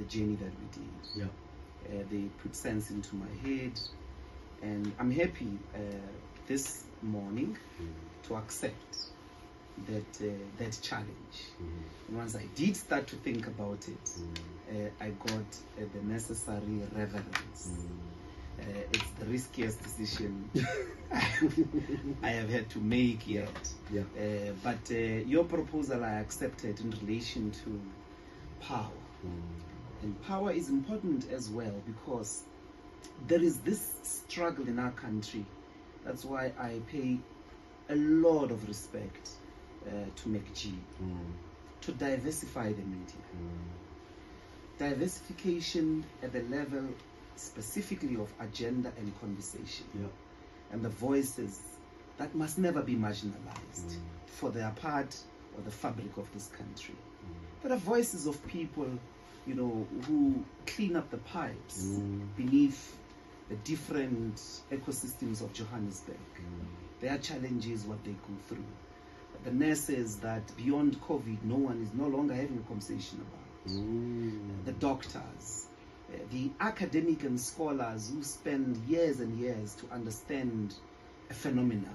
the journey that we did. Yeah. They put sense into my head, and I'm happy this morning to accept that challenge. And once I did start to think about it, I got the necessary reverence. It's the riskiest decision I have had to make yet. Yeah. But your proposal I accepted in relation to power. And power is important as well, because there is this struggle in our country. That's why I pay a lot of respect to McG, to diversify the media. Diversification at the level specifically of agenda and conversation. Yeah. And the voices that must never be marginalized for their part or the fabric of this country. There are voices of people, you know, who clean up the pipes beneath the different ecosystems of Johannesburg. Their challenges, what they go through. The nurses that beyond COVID, no one is no longer having a conversation about. The doctors, the academic and scholars who spend years and years to understand a phenomena.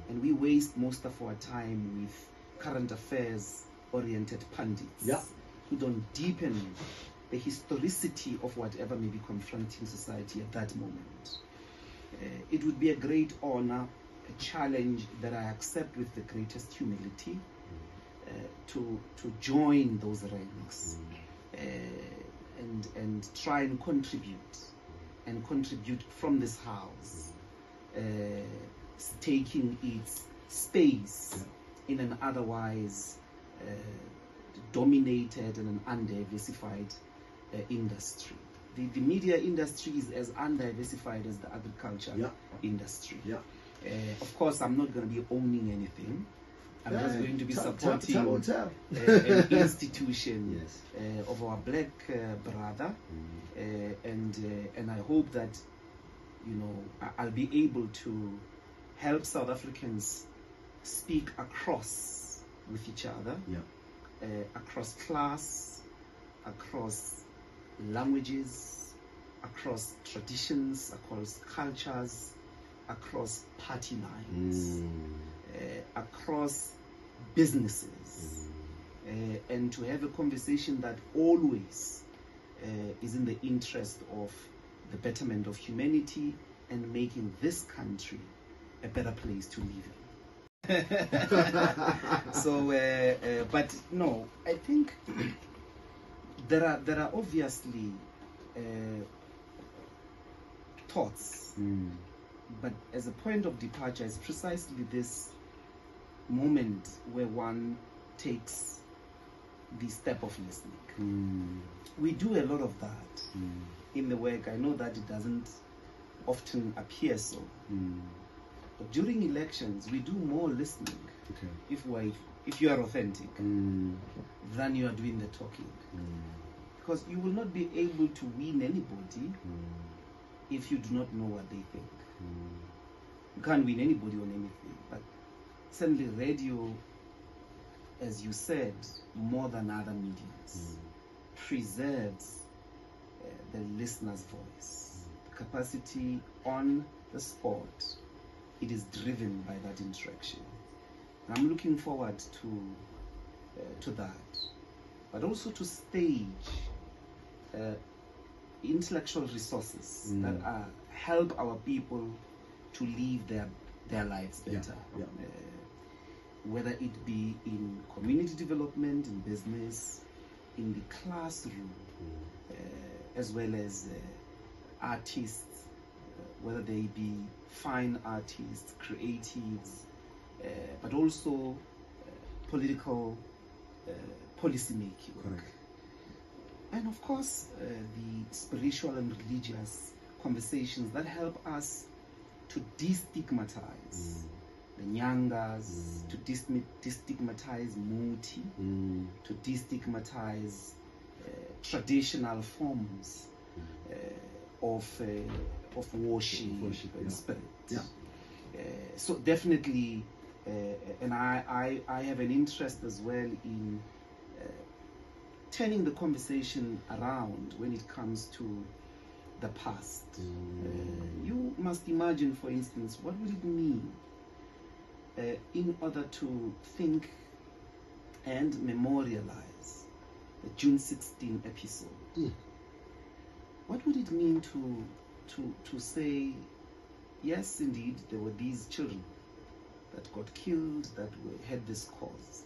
And we waste most of our time with current affairs oriented pundits who don't deepen the historicity of whatever may be confronting society at that moment. It would be a great honor, a challenge that I accept with the greatest humility, to join those ranks and try and contribute from this house, taking its space in an otherwise dominated and an undiversified industry. The media industry is as undiversified as the agriculture industry. Of course, I'm not going to be owning anything. I'm just going to be supporting an institution of our black brother, and I hope that, you know, I'll be able to help South Africans speak across with each other, across class, across languages, across traditions, across cultures, across party lines, across businesses, and to have a conversation that always is in the interest of the betterment of humanity and making this country a better place to live in. So, but no, I think there are obviously thoughts, but as a point of departure, it's precisely this moment where one takes the step of listening. We do a lot of that in the work. I know that it doesn't often appear so, but during elections we do more listening if you are authentic than you are doing the talking, because you will not be able to win anybody if you do not know what they think. You can't win anybody on anything, but certainly radio, as you said, more than other mediums, preserves the listener's voice. The capacity on the spot, it is driven by that interaction. And I'm looking forward to that, but also to stage intellectual resources that help our people to live their lives better. Whether it be in community development, in business, in the classroom, as well as artists, whether they be fine artists, creatives, but also political policy making. And of course, the spiritual and religious conversations that help us to destigmatize the Nyangas, to destigmatize Muti, to destigmatize traditional forms of worship and spirit. So definitely, and I have an interest as well in turning the conversation around when it comes to the past. You must imagine, for instance, what would it mean in order to think and memorialize the June 16 episode? What would it mean to say, yes, indeed, there were these children that got killed, that had this cause.